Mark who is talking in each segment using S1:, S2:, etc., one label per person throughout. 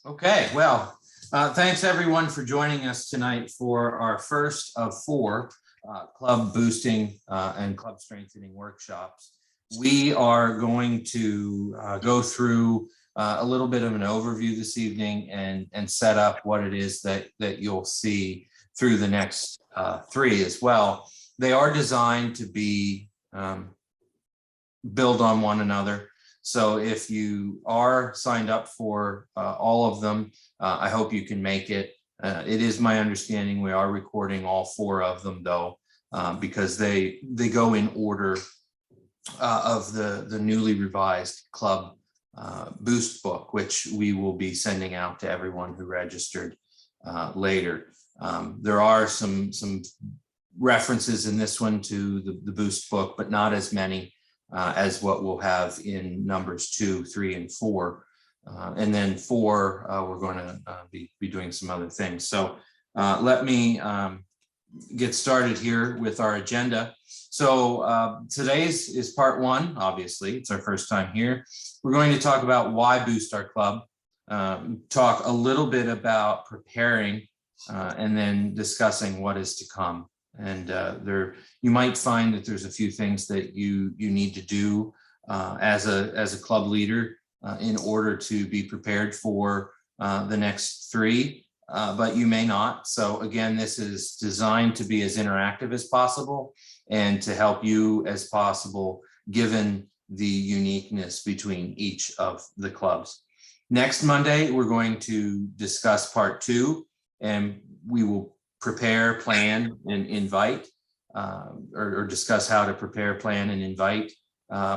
S1: Okay, well, thanks everyone for joining us tonight for our first of four club boosting and club strengthening workshops. We are going to go through a little bit of an overview this evening and set up what it is that you'll see through the next three as well. They are designed to be build on one another. So if you are signed up for all of them, I hope you can make it. It is my understanding we are recording all four of them though, because they go in order of the newly revised club boost book, which we will be sending out to everyone who registered later. There are some references in this one to the boost book, but not as many as what we'll have in numbers 2, 3, and 4. And then 4, we're going to be doing some other things. So let me get started here with our agenda. So today's is part 1, obviously, it's our first time here. We're going to talk about why boost our club, talk a little bit about preparing, and then discussing what is to come. And you might find that there's a few things that you need to do as a club leader in order to be prepared for the next 3, but you may not. So again, this is designed to be as interactive as possible and to help you as possible, given the uniqueness between each of the clubs. Next Monday, we're going to discuss part 2, and we will prepare, plan, and invite, or discuss how to prepare, plan, and invite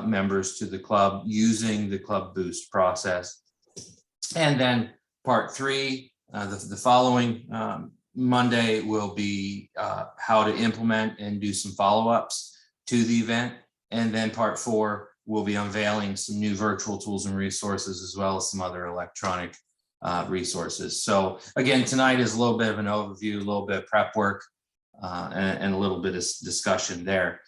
S1: members to the club using the Club Boost process. And then part 3, the following Monday will be how to implement and do some follow-ups to the event. And then part 4 will be unveiling some new virtual tools and resources, as well as some other electronic resources. So again, tonight is a little bit of an overview, a little bit of prep work, and a little bit of discussion there.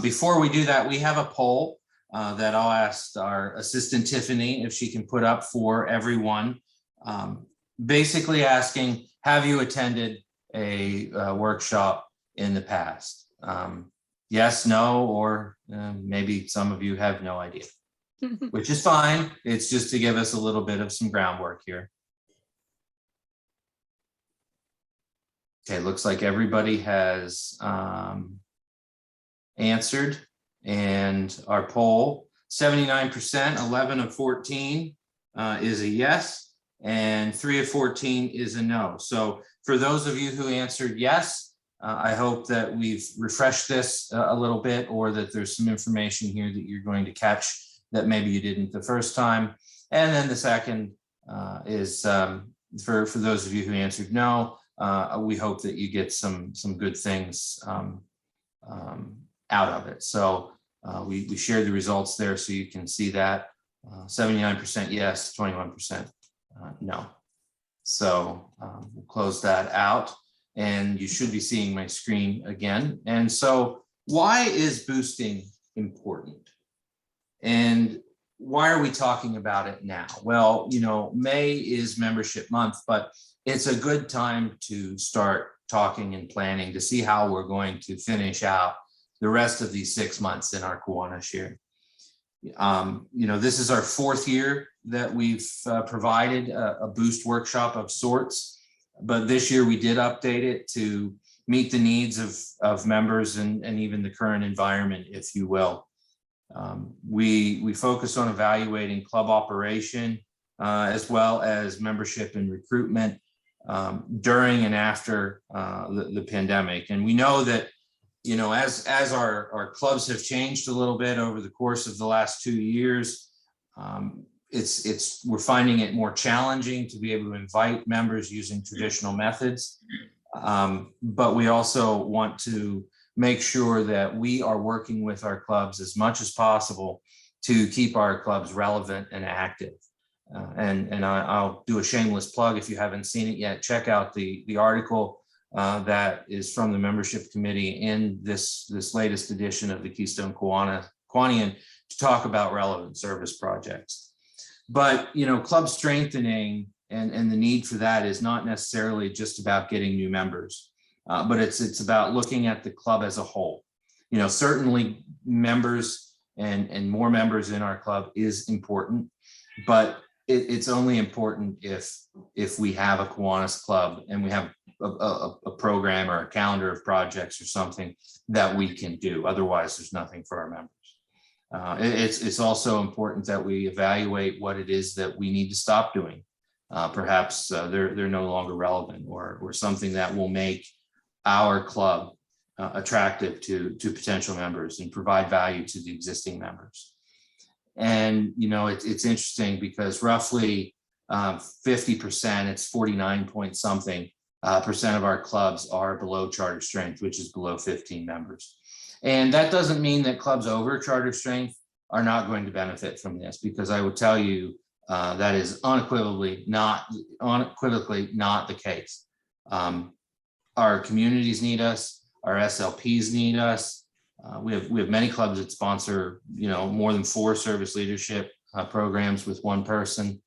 S1: Before we do that, we have a poll that I'll ask our assistant Tiffany if she can put up for everyone, basically asking, have you attended a workshop in the past? Yes, no, or maybe some of you have no idea. Which is fine. It's just to give us a little bit of some groundwork here. Okay, looks like everybody has answered, and our poll, 79%, 11 of 14 is a yes, and 3 of 14 is a no. So for those of you who answered yes, I hope that we've refreshed this a little bit, or that there's some information here that you're going to catch that maybe you didn't the first time. And then the second is for those of you who answered no, we hope that you get some good things out of it. So we shared the results there so you can see that 79% yes, 21% no. So we'll close that out, and you should be seeing my screen again. And so why is boosting important? And why are we talking about it now? Well, you know, May is membership month, but it's a good time to start talking and planning to see how we're going to finish out the rest of these 6 months in our Kiwanis year. You know, this is our 4th year that we've provided a boost workshop of sorts, but this year we did update it to meet the needs of members and even the current environment, if you will. We focus on evaluating club operation as well as membership and recruitment during and after the pandemic. And we know that, you know, as our clubs have changed a little bit over the course of the last 2 years, we're finding it more challenging to be able to invite members using traditional methods. But we also want to make sure that we are working with our clubs as much as possible to keep our clubs relevant and active. And I'll do a shameless plug. If you haven't seen it yet, check out the article that is from the membership committee in this latest edition of the Keystone Kiwanian to talk about relevant service projects. But, club strengthening and the need for that is not necessarily just about getting new members, but it's about looking at the club as a whole. Certainly members and more members in our club is important, but it's only important if we have a Kiwanis club and we have a program or a calendar of projects or something that we can do. Otherwise, there's nothing for our members. It's also important that we evaluate what it is that we need to stop doing. Perhaps they're no longer relevant, or something that will make our club attractive to potential members and provide value to the existing members. And it's interesting because roughly 50%, it's 49 point something percent of our clubs are below charter strength, which is below 15 members. And that doesn't mean that clubs over charter strength are not going to benefit from this, because I would tell you that is unequivocally not the case. Our communities need us, our SLPs need us. We have many clubs that sponsor, more than 4 service leadership programs with one person.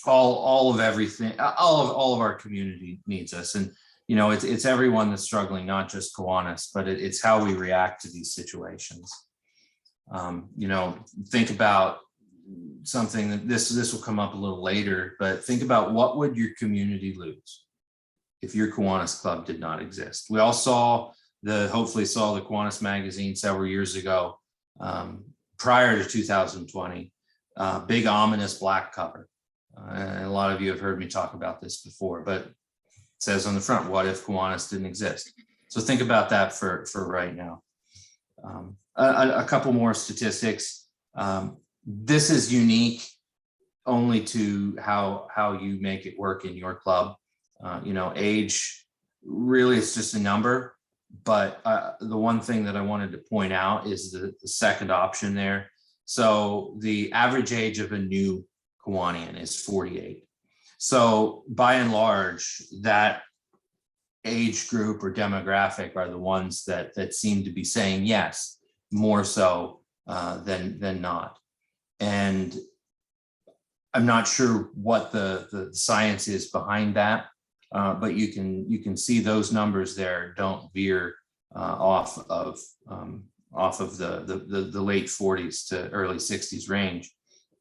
S1: All of everything, all of our community needs us. And it's everyone that's struggling, not just Kiwanis, but it's how we react to these situations. Think about something that this will come up a little later, but think about what would your community lose if your Kiwanis club did not exist. We all hopefully saw the Kiwanis magazine several years ago, prior to 2020, big ominous black cover. And a lot of you have heard me talk about this before, but it says on the front, what if Kiwanis didn't exist? So think about that for right now. A couple more statistics. This is unique only to how you make it work in your club. Age really is just a number, but the one thing that I wanted to point out is the second option there. So the average age of a new Kiwanian is 48. So by and large, that age group or demographic are the ones that seem to be saying yes, more so than not. And I'm not sure what the science is behind that, but you can see those numbers there don't veer off of the late 40s to early 60s range.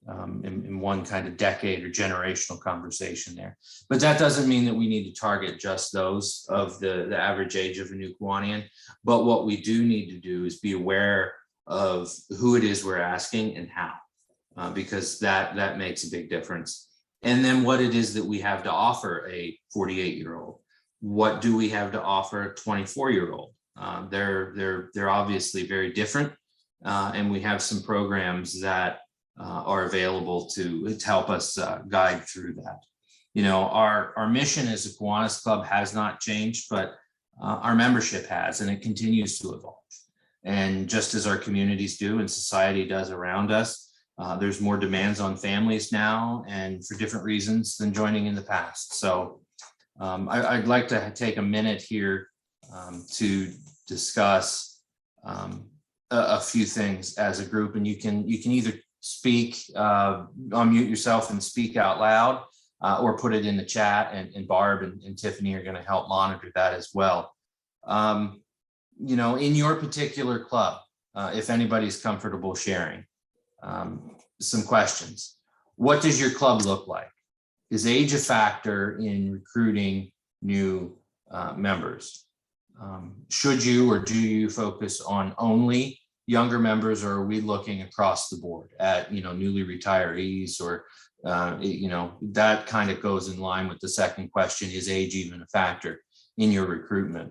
S1: In one kind of decade or generational conversation there. But that doesn't mean that we need to target just those of the average age of a new Kiwanian. But what we do need to do is be aware of who it is we're asking and how, because that makes a big difference. And then what it is that we have to offer a 48-year-old. What do we have to offer a 24-year-old? They're obviously very different. And we have some programs that are available to help us guide through that. Our mission as a Kiwanis club has not changed, but our membership has, and it continues to evolve. And just as our communities do and society does around us, there's more demands on families now and for different reasons than joining in the past. So I'd like to take a minute here to discuss a few things as a group, and you can either speak, unmute yourself and speak out loud, or put it in the chat, and Barb and Tiffany are going to help monitor that as well. In your particular club, if anybody's comfortable sharing, some questions. What does your club look like? Is age a factor in recruiting new members? Should you or do you focus on only younger members, or are we looking across the board at newly retirees, or that kind of goes in line with the second question, is age even a factor in your recruitment?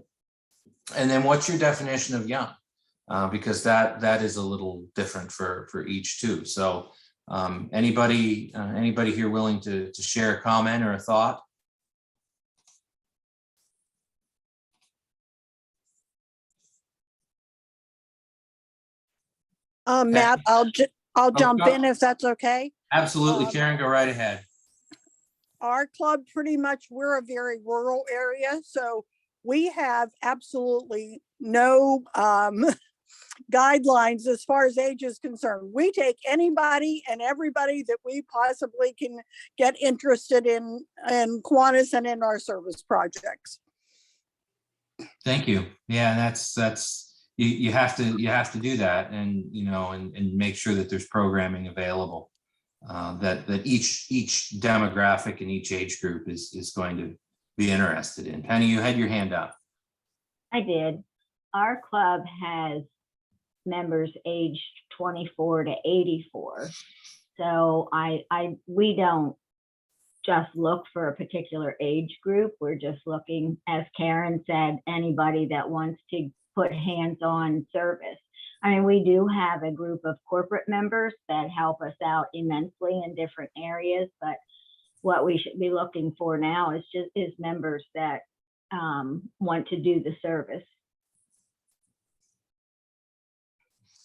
S1: And then what's your definition of young? Because that is a little different for each too. So anybody here willing to share a comment or a thought?
S2: Matt, I'll jump in if that's okay.
S1: Absolutely, Karen, go right ahead.
S2: Our club, pretty much, we're a very rural area, so we have absolutely no guidelines as far as age is concerned. We take anybody and everybody that we possibly can get interested in Kiwanis and in our service projects.
S1: Thank you. Yeah, that's you have to do that, and and make sure that there's programming available that each demographic and each age group is going to be interested in. Penny, you had your hand up.
S3: I did. Our club has members aged 24 to 84. So we don't just look for a particular age group. We're just looking, as Karen said, anybody that wants to put hands-on service. I mean, we do have a group of corporate members that help us out immensely in different areas, but what we should be looking for now is members that want to do the service.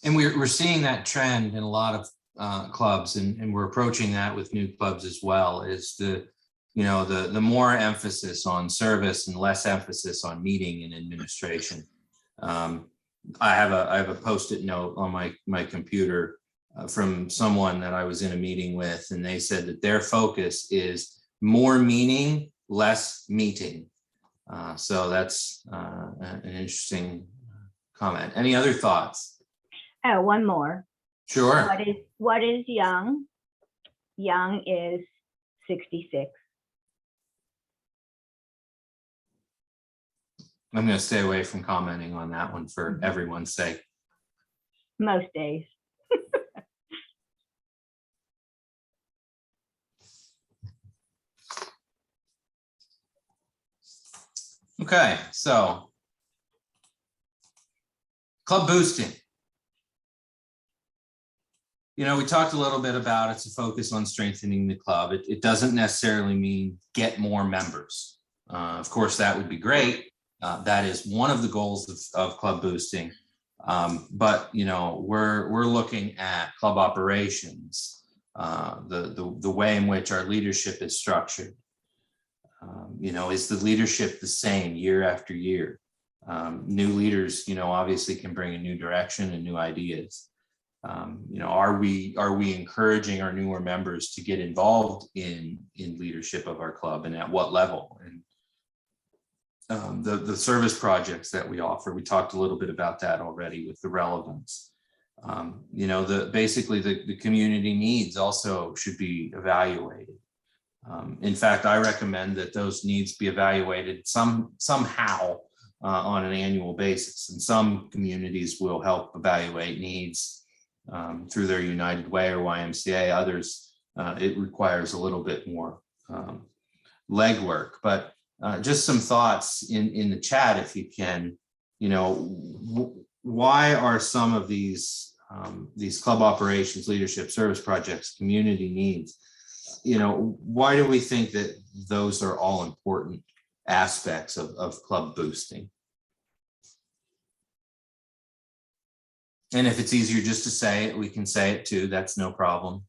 S1: And we're seeing that trend in a lot of clubs, and we're approaching that with new clubs as well, is the more emphasis on service and less emphasis on meeting and administration. I have a Post-it note on my computer from someone that I was in a meeting with, and they said that their focus is more meaning, less meeting. So that's an interesting comment. Any other thoughts?
S3: Oh, one more.
S1: Sure.
S3: What is young? Young is 66.
S1: I'm going to stay away from commenting on that one for everyone's sake.
S3: Most days.
S1: Okay, so club boosting. We talked a little bit about it's a focus on strengthening the club. It doesn't necessarily mean get more members. Of course, that would be great. That is one of the goals of club boosting. But we're looking at club operations, the way in which our leadership is structured. Is the leadership the same year after year? New leaders, obviously can bring a new direction and new ideas. Are we encouraging our newer members to get involved in leadership of our club, and at what level? And the service projects that we offer, we talked a little bit about that already with the relevance. Basically the community needs also should be evaluated. In fact, I recommend that those needs be evaluated somehow on an annual basis. And some communities will help evaluate needs through their United Way or YMCA. Others, it requires a little bit more legwork. But just some thoughts in the chat, if you can. Why are some of these club operations, leadership, service projects, community needs? Why do we think that those are all important aspects of club boosting? And if it's easier just to say it, we can say it too. That's no problem.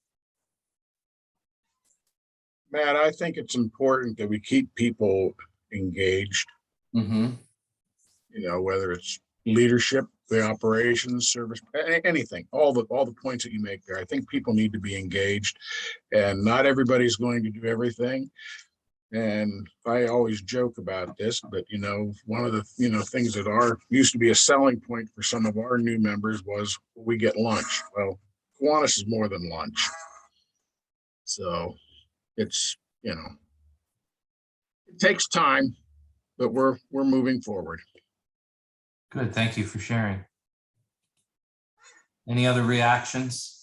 S4: Matt, I think it's important that we keep people engaged.
S1: Mm-hmm.
S4: Whether it's leadership, the operations, service, anything, all the points that you make there. I think people need to be engaged, and not everybody's going to do everything. And I always joke about this, but one of the things that used to be a selling point for some of our new members was we get lunch. Well, Kiwanis is more than lunch. So it's it takes time, but we're moving forward.
S1: Good. Thank you for sharing. Any other reactions?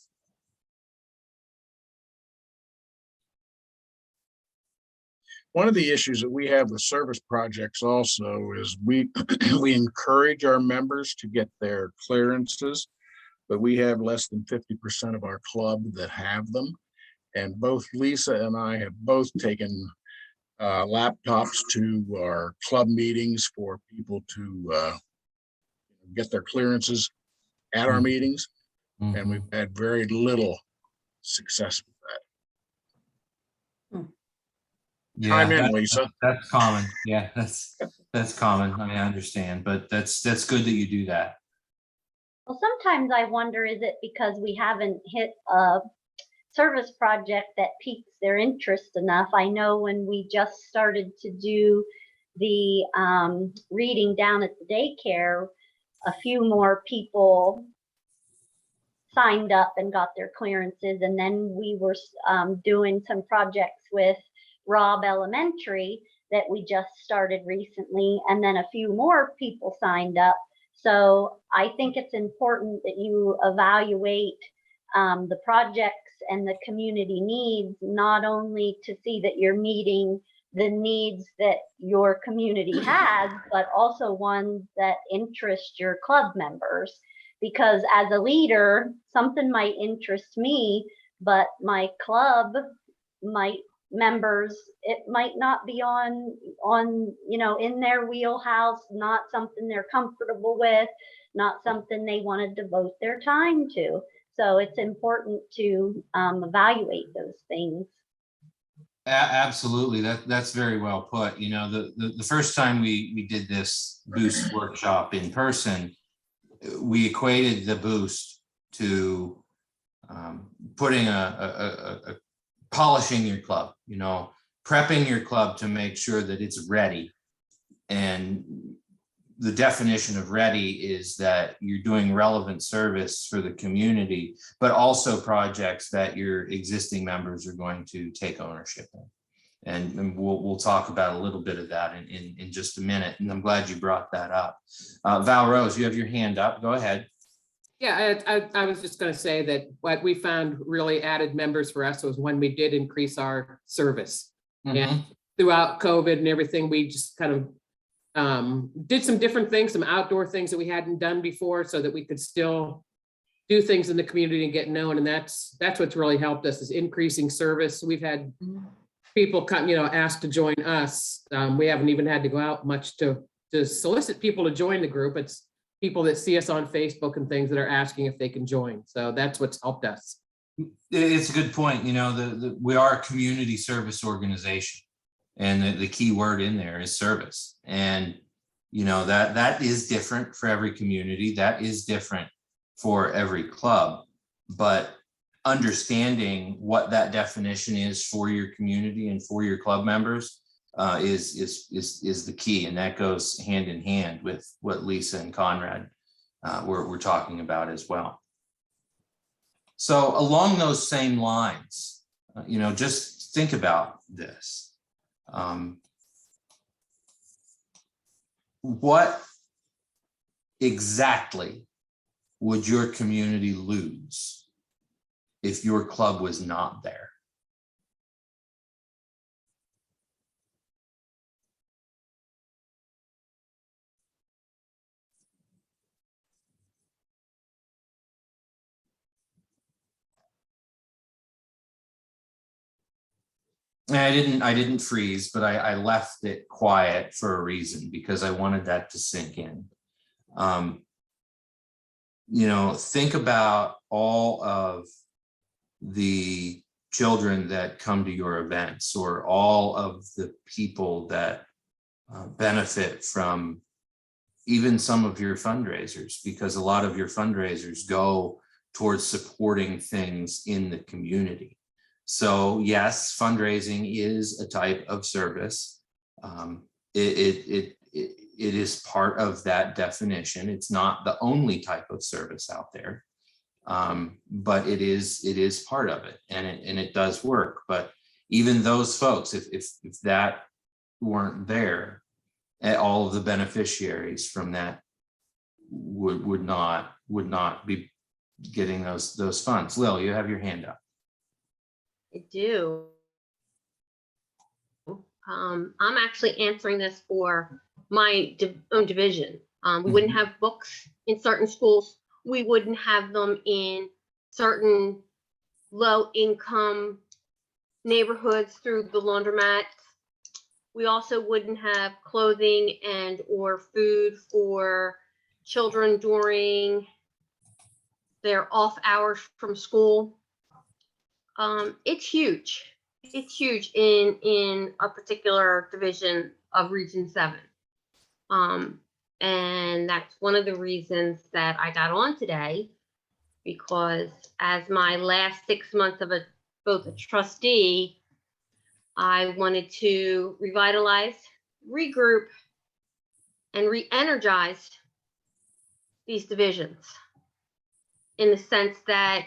S4: One of the issues that we have with service projects also is we encourage our members to get their clearances, but we have less than 50% of our club that have them. And both Lisa and I have both taken laptops to our club meetings for people to get their clearances at our meetings.
S1: Mm-hmm.
S4: And we've had very little success with that.
S1: Yeah,
S4: Chime in, Lisa.
S1: That's common. Yeah, that's common. I understand, but that's good that you do that.
S5: Well, sometimes I wonder, is it because we haven't hit a service project that piques their interest enough? I know when we just started to do the reading down at the daycare, a few more people signed up and got their clearances. And then we were doing some projects with Robb Elementary that we just started recently. And then a few more people signed up. So I think it's important that you evaluate the projects and the community needs, not only to see that you're meeting the needs that your community has, but also ones that interest your club members. Because as a leader, something might interest me, but my club members, it might not be on, in their wheelhouse, not something they're comfortable with, not something they want to devote their time to. So it's important to evaluate those things.
S1: Absolutely. That's very well put. You know, the first time we did this boost workshop in person, we equated the boost to putting a polishing your club, prepping your club to make sure that it's ready. And the definition of ready is that you're doing relevant service for the community, but also projects that your existing members are going to take ownership in. And we'll talk about a little bit of that in just a minute. And I'm glad you brought that up. Val Rose, you have your hand up. Go ahead.
S6: Yeah, I was just going to say that what we found really added members for us was when we did increase our service. And throughout COVID and everything, we just kind of did some different things, some outdoor things that we hadn't done before, so that we could still do things in the community and get known. And that's what's really helped us, is increasing service. We've had people come, ask to join us. We haven't even had to go out much to solicit people to join the group. It's people that see us on Facebook and things that are asking if they can join. So that's what's helped us.
S1: It's a good point. We are a community service organization, and the key word in there is service. And that is different for every community. That is different for every club. But understanding what that definition is for your community and for your club members is the key. And that goes hand in hand with what Lisa and Conrad were talking about as well. So along those same lines, just think about this. What exactly would your community lose if your club was not there? And I didn't freeze, but I left it quiet for a reason, because I wanted that to sink in. Think about all of the children that come to your events, or all of the people that benefit from even some of your fundraisers, because a lot of your fundraisers go towards supporting things in the community. So yes, fundraising is a type of service. It is part of that definition. It's not the only type of service out there, but it is part of it, and it does work. But even those folks, if that weren't there, all of the beneficiaries from that would not be getting those funds. Lil, you have your hand up.
S7: I do. I'm actually answering this for my own division. We wouldn't have books in certain schools. We wouldn't have them in certain low-income neighborhoods through the laundromats. We also wouldn't have clothing and or food for children during their off hours from school. It's huge. It's huge in a particular division of Region 7. And that's one of the reasons that I got on today, because as my last 6 months of both a trustee, I wanted to revitalize, regroup, and re-energize these divisions, in the sense that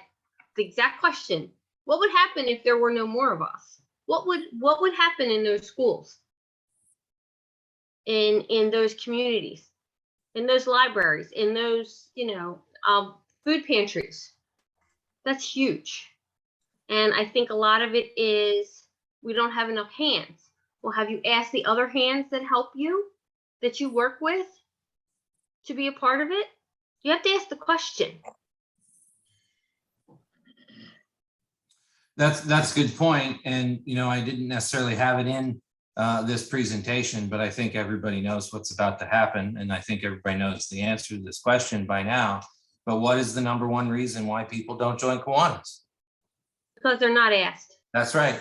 S7: the exact question, what would happen if there were no more of us? What would happen in those schools, in those communities, in those libraries, in those, food pantries? That's huge. And I think a lot of it is we don't have enough hands. Well, have you asked the other hands that help you, that you work with, to be a part of it? You have to ask the question.
S1: That's a good point. And, I didn't necessarily have it in this presentation, but I think everybody knows what's about to happen. And I think everybody knows the answer to this question by now. But what is the number one reason why people don't join Kiwanis?
S7: Because they're not asked.
S1: That's right.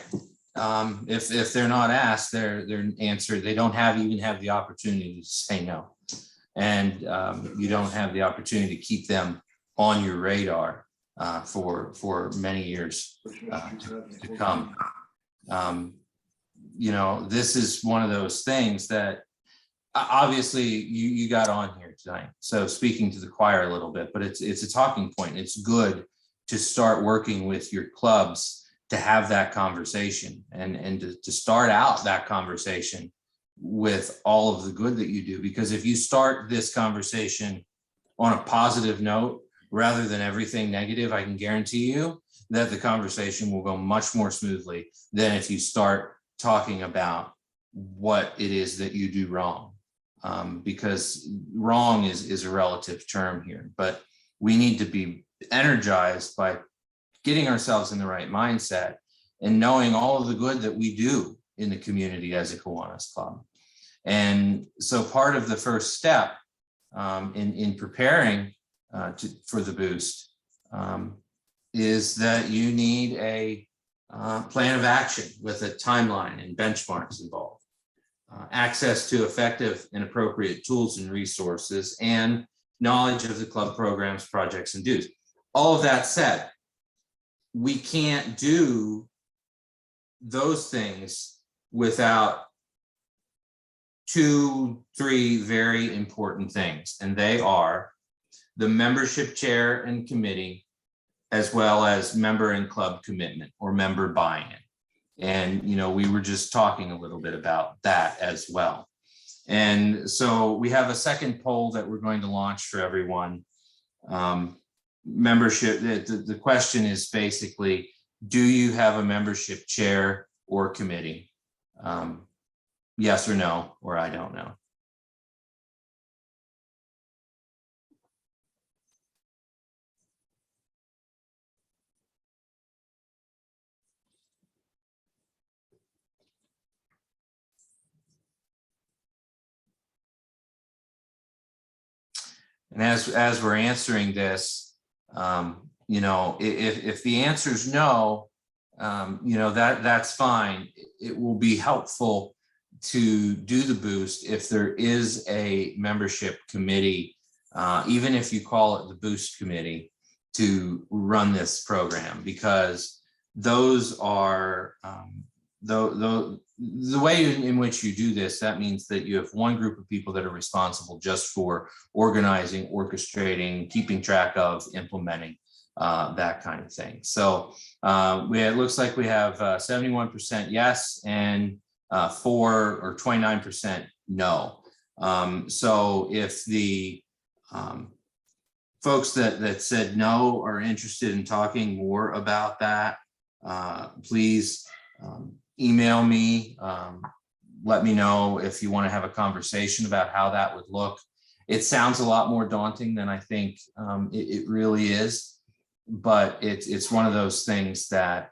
S1: If they're not asked, their answer, they don't even have the opportunity to say no. And you don't have the opportunity to keep them on your radar for many years to come. This is one of those things that obviously you got on here tonight. So speaking to the choir a little bit, but it's a talking point. It's good to start working with your clubs to have that conversation and to start out that conversation with all of the good that you do. Because if you start this conversation on a positive note rather than everything negative, I can guarantee you that the conversation will go much more smoothly than if you start talking about what it is that you do wrong. Because wrong is a relative term here, but we need to be energized by getting ourselves in the right mindset and knowing all of the good that we do in the community as a Kiwanis Club. And so part of the first step in preparing for the boost is that you need a plan of action with a timeline and benchmarks involved, access to effective and appropriate tools and resources, and knowledge of the club programs, projects, and dues. All of that said, we can't do those things without 2-3 very important things, and they are the membership chair and committee, as well as member and club commitment or member buy-in. And, we were just talking a little bit about that as well. And so we have a second poll that we're going to launch for everyone. Membership, the question is basically, do you have a membership chair or committee? Yes or no, or I don't know. And as we're answering this, if the answer is no, that's fine. It will be helpful to do the boost if there is a membership committee, even if you call it the boost committee, to run this program, because those are the way in which you do this. That means that you have one group of people that are responsible just for organizing, orchestrating, keeping track of, implementing that kind of thing. So it looks like we have 71% yes and 29% no. So if the folks that said no are interested in talking more about that, please email me. Let me know if you want to have a conversation about how that would look. It sounds a lot more daunting than I think it really is, but it's one of those things that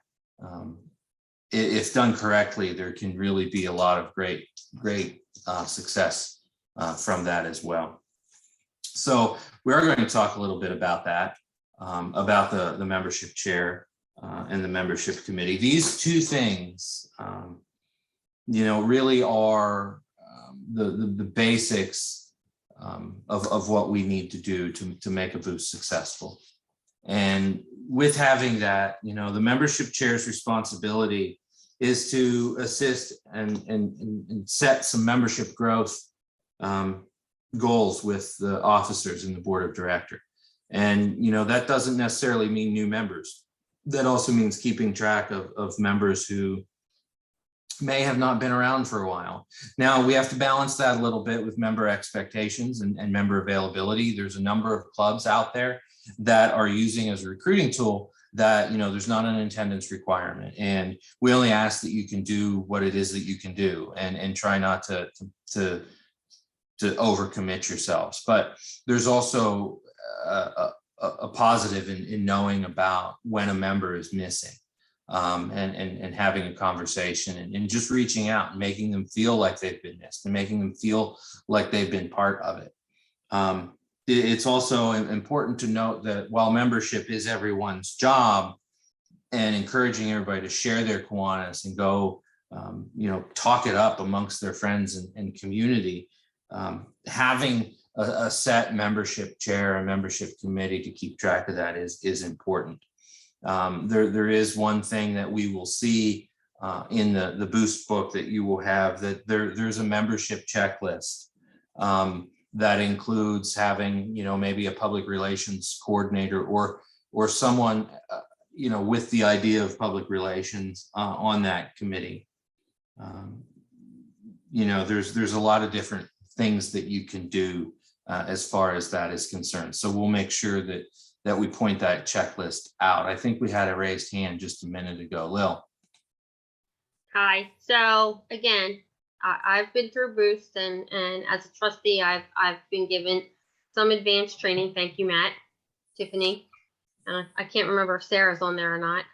S1: if done correctly, there can really be a lot of great success from that as well. So we are going to talk a little bit about that, about the membership chair and the membership committee. These two things, really are the basics of what we need to do to make a boost successful. And with having that, the membership chair's responsibility is to assist and set some membership growth goals with the officers in the board of director. And, that doesn't necessarily mean new members. That also means keeping track of members who may have not been around for a while. Now, we have to balance that a little bit with member expectations and member availability. There's a number of clubs out there that are using as a recruiting tool that, there's not an attendance requirement. And we only ask that you can do what it is that you can do and try not to overcommit yourselves. But there's also a positive in knowing about when a member is missing. And having a conversation and just reaching out and making them feel like they've been missed and making them feel like they've been part of it. It's also important to note that while membership is everyone's job, and encouraging everybody to share their Kiwanis and go, talk it up amongst their friends and community, having a set membership chair, a membership committee to keep track of that is important. There is one thing that we will see in the Boost book that you will have, that there's a membership checklist that includes having, maybe a public relations coordinator or someone, with the idea of public relations on that committee. There's a lot of different things that you can do as far as that is concerned. So we'll make sure that we point that checklist out. I think we had a raised hand just a minute ago. Lil.
S7: Hi. So again, I've been through Boost and as a trustee, I've been given some advanced training. Thank you, Matt, Tiffany. I can't remember if Sarah's on there or not.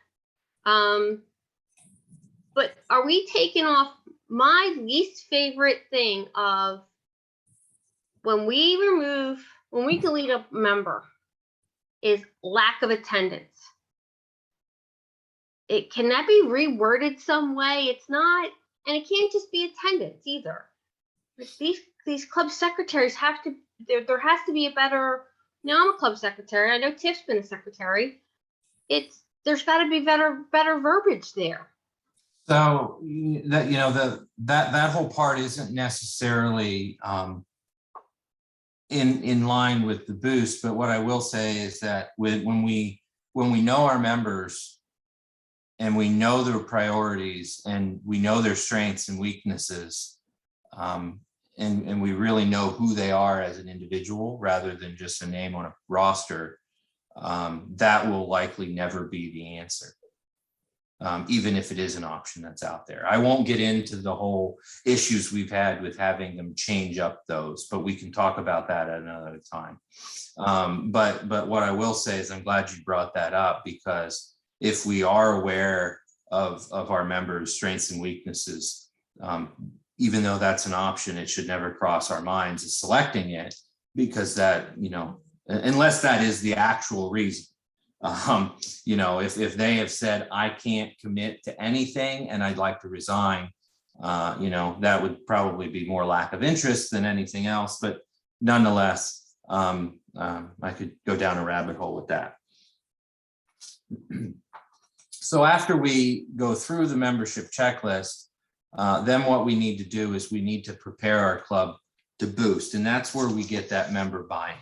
S7: But are we taking off my least favorite thing of when we delete a member is lack of attendance? Can that be reworded some way? It's not, and it can't just be attendance either. These club secretaries have to, there has to be a better, I'm a club secretary. I know Tiff's been a secretary. There's got to be better verbiage there.
S1: So that, that whole part isn't necessarily in line with the Boost, but what I will say is that when we know our members and we know their priorities and we know their strengths and weaknesses, and we really know who they are as an individual rather than just a name on a roster, that will likely never be the answer. Even if it is an option that's out there. I won't get into the whole issues we've had with having them change up those, but we can talk about that at another time. But what I will say is I'm glad you brought that up, because if we are aware of our members' strengths and weaknesses, even though that's an option, it should never cross our minds as selecting it, because that, unless that is the actual reason. If they have said, I can't commit to anything and I'd like to resign, that would probably be more lack of interest than anything else. But nonetheless, I could go down a rabbit hole with that. So after we go through the membership checklist, then what we need to do is we need to prepare our club to Boost. And that's where we get that member buy-in.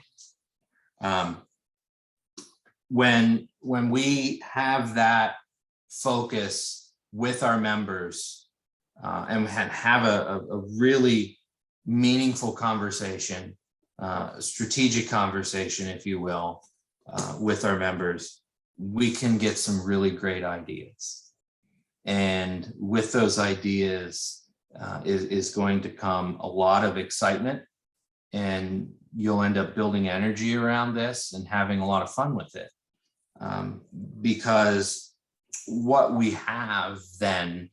S1: When we have that focus with our members and have a really meaningful conversation, strategic conversation, if you will, with our members, we can get some really great ideas. And with those ideas is going to come a lot of excitement, and you'll end up building energy around this and having a lot of fun with it. Because what we have then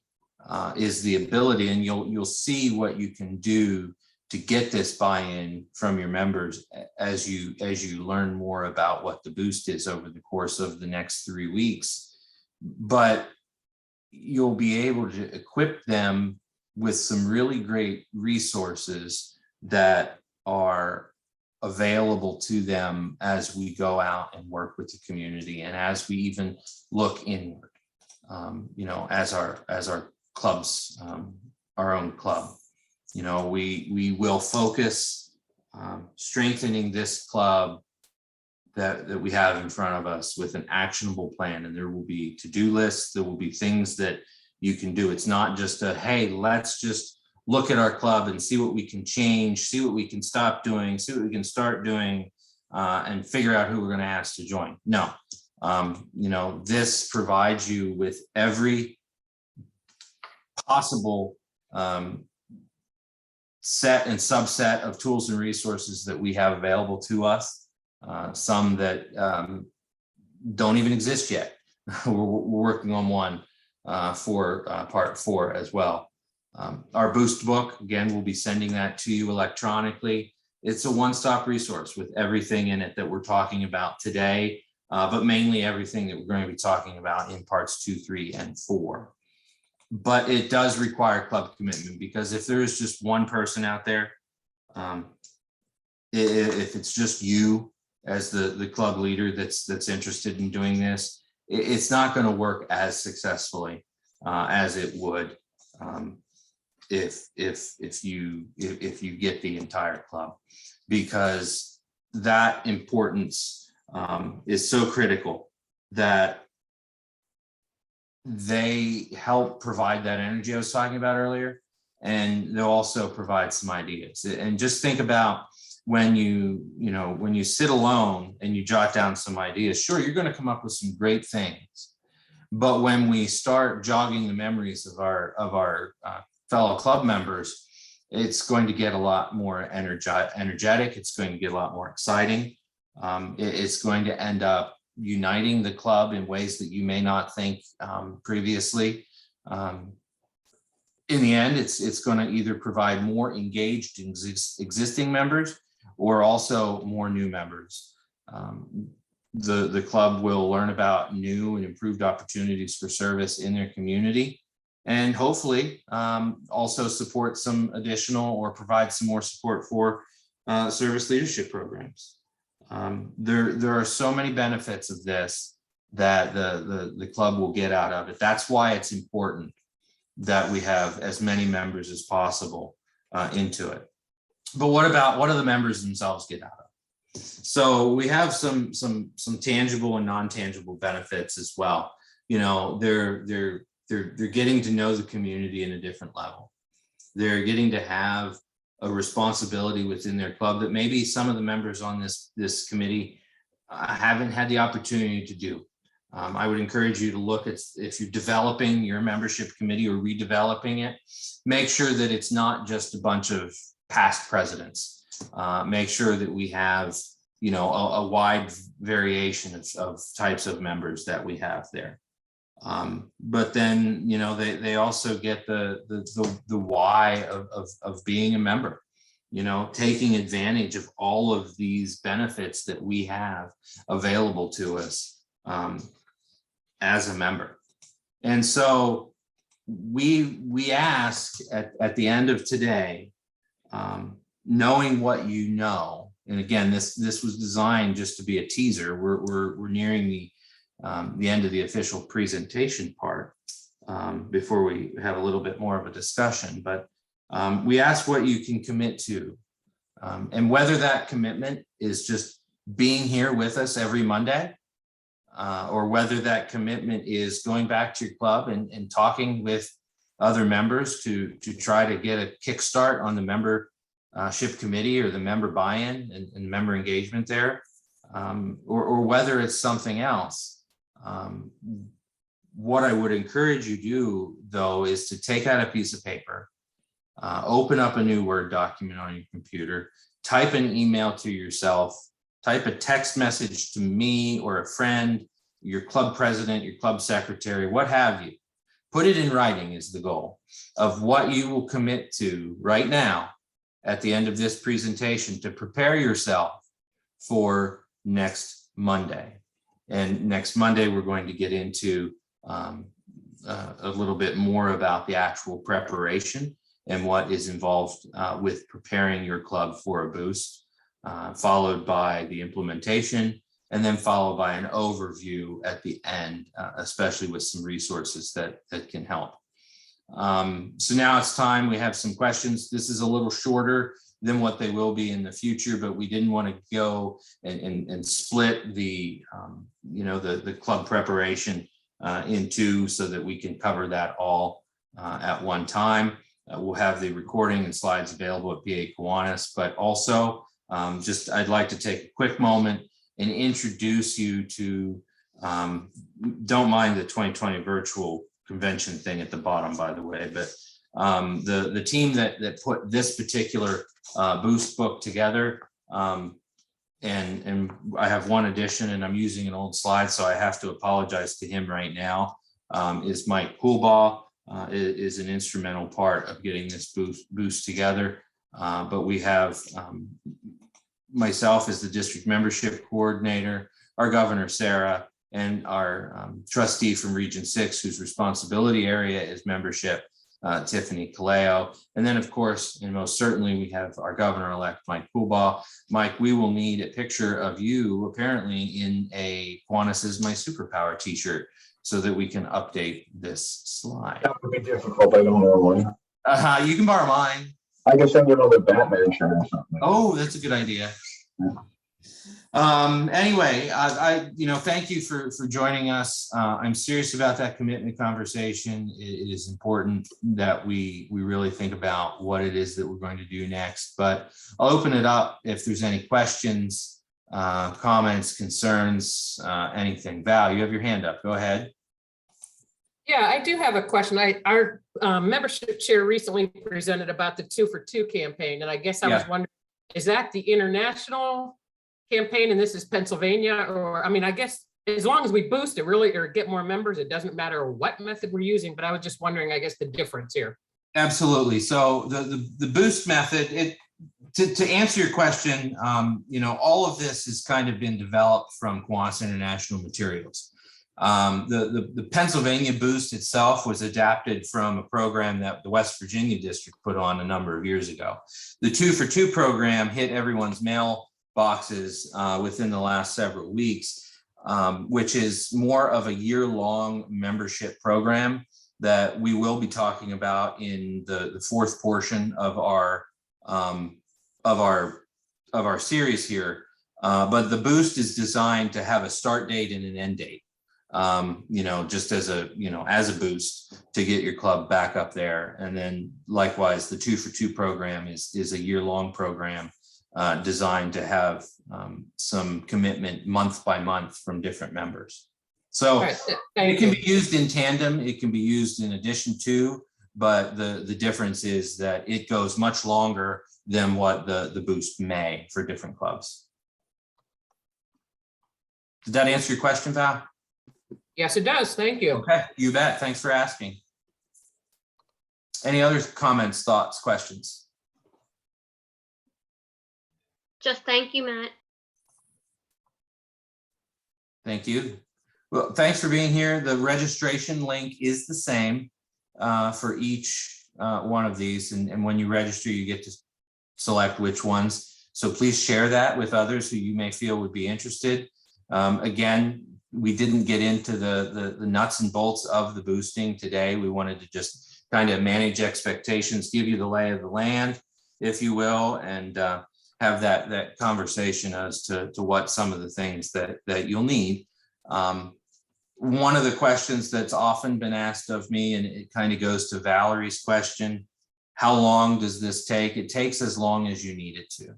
S1: is the ability, and you'll see what you can do to get this buy-in from your members as you learn more about what the Boost is over the course of the next 3 weeks. But you'll be able to equip them with some really great resources that are available to them as we go out and work with the community and as we even look inward, as our clubs, our own club. We will focus strengthening this club that we have in front of us with an actionable plan, and there will be to-do lists. There will be things that you can do. It's not just hey, let's just look at our club and see what we can change, see what we can stop doing, see what we can start doing, and figure out who we're going to ask to join. No, this provides you with every possible set and subset of tools and resources that we have available to us. Some that don't even exist yet. We're working on one for part 4 as well. Our Boost book, again, we'll be sending that to you electronically. It's a one-stop resource with everything in it that we're talking about today, but mainly everything that we're going to be talking about in parts 2, 3, and 4. But it does require club commitment, because if there is just one person out there, if it's just you as the club leader that's interested in doing this, it's not going to work as successfully as it would if you get the entire club, because that importance is so critical that they help provide that energy I was talking about earlier, and they'll also provide some ideas. And just think about when you sit alone and you jot down some ideas, sure, you're going to come up with some great things. But when we start jogging the memories of our fellow club members, it's going to get a lot more energetic. It's going to get a lot more exciting. It's going to end up uniting the club in ways that you may not think previously. In the end, it's going to either provide more engaged existing members or also more new members. The club will learn about new and improved opportunities for service in their community, and hopefully also support some additional or provide some more support for service leadership programs. There are so many benefits of this that the club will get out of it. That's why it's important that we have as many members as possible into it. But what do the members themselves get out of it? So we have some tangible and non-tangible benefits as well. They're getting to know the community in a different level. They're getting to have a responsibility within their club that maybe some of the members on this committee haven't had the opportunity to do. I would encourage you to look at, if you're developing your membership committee or redeveloping it, make sure that it's not just a bunch of past presidents. Make sure that we have, a wide variation of types of members that we have there. But then, they also get the why of being a member, taking advantage of all of these benefits that we have available to us as a member. And so we ask at the end of today, knowing what you know, and again, this was designed just to be a teaser. We're nearing the end of the official presentation part before we have a little bit more of a discussion, but we ask what you can commit to, and whether that commitment is just being here with us every Monday, or whether that commitment is going back to your club and talking with other members to try to get a kickstart on the membership committee or the member buy-in and member engagement there, or whether it's something else. What I would encourage you to do, though, is to take out a piece of paper, open up a new Word document on your computer, type an email to yourself, type a text message to me or a friend, your club president, your club secretary, what have you. Put it in writing is the goal of what you will commit to right now at the end of this presentation to prepare yourself for next Monday. And next Monday, we're going to get into a little bit more about the actual preparation and what is involved with preparing your club for a boost. followed by the implementation, and then followed by an overview at the end, especially with some resources that can help. So now it's time, we have some questions. This is a little shorter than what they will be in the future, but we didn't want to go and split the, the club preparation in two so that we can cover that all at one time. We'll have the recording and slides available at PA Kiwanis, but also I'd like to take a quick moment and introduce you to, don't mind the 2020 virtual convention thing at the bottom, by the way, but the team that put this particular Boost book together, and I have one edition and I'm using an old slide, so I have to apologize to him right now, is Mike Poolbaugh, is an instrumental part of getting this boost together. But we have myself as the district membership coordinator, our governor, Sarah, and our trustee from Region 6, whose responsibility area is membership, Tiffany Kaleo. And then, of course, and most certainly, we have our governor-elect, Mike Poolbaugh. Mike, we will need a picture of you, apparently in a Kiwanis is my superpower t-shirt, so that we can update this slide.
S8: That would be difficult. I don't know one.
S1: You can borrow mine.
S8: I guess I'm going to Batman shirt or something.
S1: Oh, that's a good idea. Anyway, thank you for joining us. I'm serious about that commitment conversation. It is important that we really think about what it is that we're going to do next, but I'll open it up if there's any questions, comments, concerns, anything. Val, you have your hand up. Go ahead.
S6: Yeah, I do have a question. Our membership chair recently presented about the 2 for 2 campaign, and I guess I was wondering, is that the international campaign and this is Pennsylvania? Or, I mean, I guess as long as we boost it really or get more members, it doesn't matter what method we're using, but I was just wondering, I guess, the difference here.
S1: Absolutely. So the boost method, to answer your question, all of this has kind of been developed from Kiwanis International Materials. The Pennsylvania boost itself was adapted from a program that the West Virginia district put on a number of years ago. The 2 for 2 program hit everyone's mail boxes within the last several weeks, which is more of a year-long membership program that we will be talking about in the fourth portion of our series here. But the boost is designed to have a start date and an end date. Just as a boost to get your club back up there. And then likewise, the 2 for 2 program is a year-long program designed to have some commitment month by month from different members. So it can be used in tandem, it can be used in addition to, but the difference is that it goes much longer than what the boost may for different clubs. Did that answer your question, Val?
S6: Yes, it does. Thank you.
S1: Okay, you bet. Thanks for asking. Any other comments, thoughts, questions?
S7: Just thank you, Matt.
S1: Thank you. Well, thanks for being here. The registration link is the same for each one of these. And when you register, you get to select which ones. So please share that with others who you may feel would be interested. Again, we didn't get into the nuts and bolts of the boosting today. We wanted to just kind of manage expectations, give you the lay of the land, if you will, and have that conversation as to what some of the things that you'll need. One of the questions that's often been asked of me, and it kind of goes to Valerie's question, how long does this take? It takes as long as you need it to.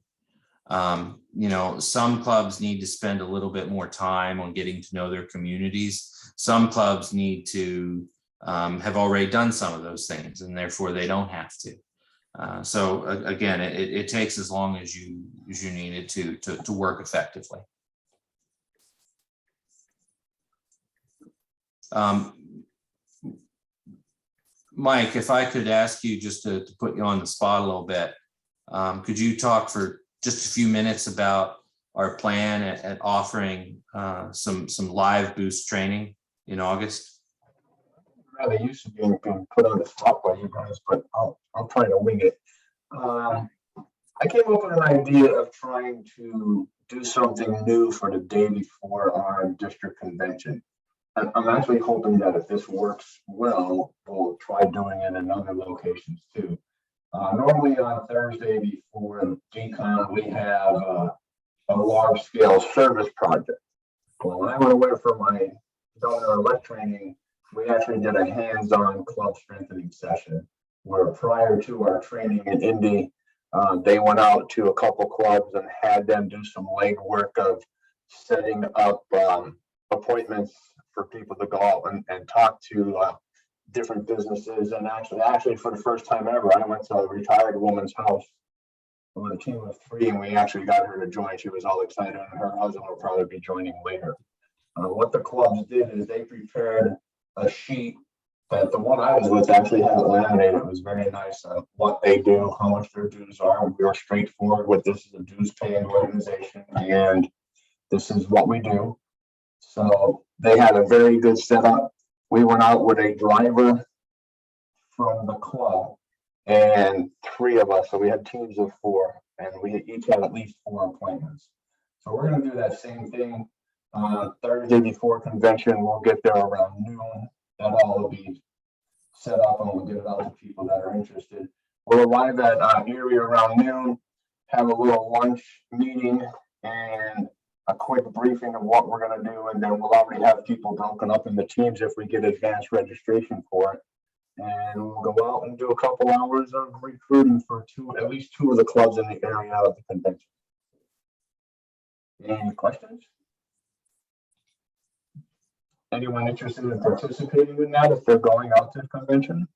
S1: Some clubs need to spend a little bit more time on getting to know their communities. Some clubs need to have already done some of those things, and therefore they don't have to. So again, it takes as long as you need it to work effectively. Mike, if I could ask you just to put you on the spot a little bit, could you talk for just a few minutes about our plan at offering some live boost training in August?
S8: I'm rather used to being put on the spot by you guys, but I'll try to wing it. I came up with an idea of trying to do something new for the day before our district convention. And I'm actually hoping that if this works well, we'll try doing it in other locations too. Normally on Thursday before DCON, we have a large scale service project. Well, when I went away for my governor-elect training, we actually did a hands-on club strengthening session where prior to our training in Indy, they went out to a couple clubs and had them do some legwork of setting up appointments for people to go out and talk to different businesses. And actually for the first time ever, I went to a retired woman's house with a team of 3, and we actually got her to join. She was all excited, and her husband will probably be joining later. What the clubs did is they prepared a sheet that the one I was with actually had it laminated. It was very nice. What they do, how much their dues are. We are straightforward with this is a dues paying organization, and this is what we do. So they had a very good setup. We went out with a driver from the club and 3 of us. So we had teams of 4, and we each had at least 4 appointments. So we're going to do that same thing Thursday before convention. We'll get there around noon. That all will be set up, and we'll get it out to people that are interested. We'll arrive at Erie around noon, have a little lunch meeting and a quick briefing of what we're going to do, and then we'll already have people broken up in the teams if we get advanced registration for it. And we'll go out and do a couple hours of recruiting for at least 2 of the clubs in the area of the convention. Any questions? Anyone interested in participating in that if they're going out to the convention?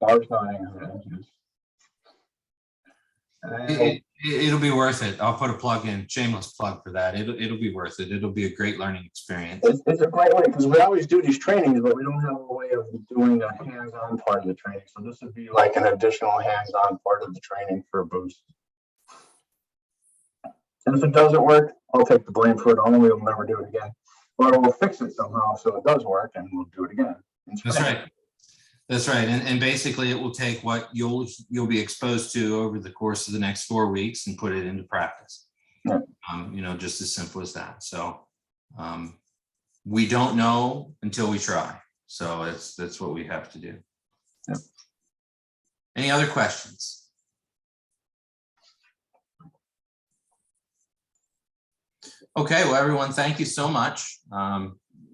S8: Barb's nodding her head.
S1: It'll be worth it. I'll put a plug in, shameless plug for that. It'll be worth it. It'll be a great learning experience.
S8: It's a great way because we always do these trainings, but we don't have a way of doing a hands-on part of the training. So this would be like an additional hands-on part of the training for a boost. And if it doesn't work, I'll take the blame for it. Only we'll never do it again. Or we'll fix it somehow so it does work, and we'll do it again.
S1: That's right. That's right. And basically it will take what you'll be exposed to over the course of the next 4 weeks and put it into practice.
S8: Yeah.
S1: Just as simple as that. So we don't know until we try. So that's what we have to do.
S8: Yeah.
S1: Any other questions? Okay, well, everyone, thank you so much.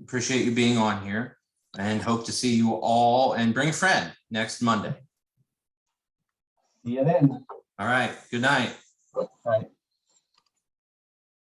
S1: Appreciate you being on here, and hope to see you all, and bring a friend next Monday.
S8: See you then.
S1: All right, good night.
S8: All right.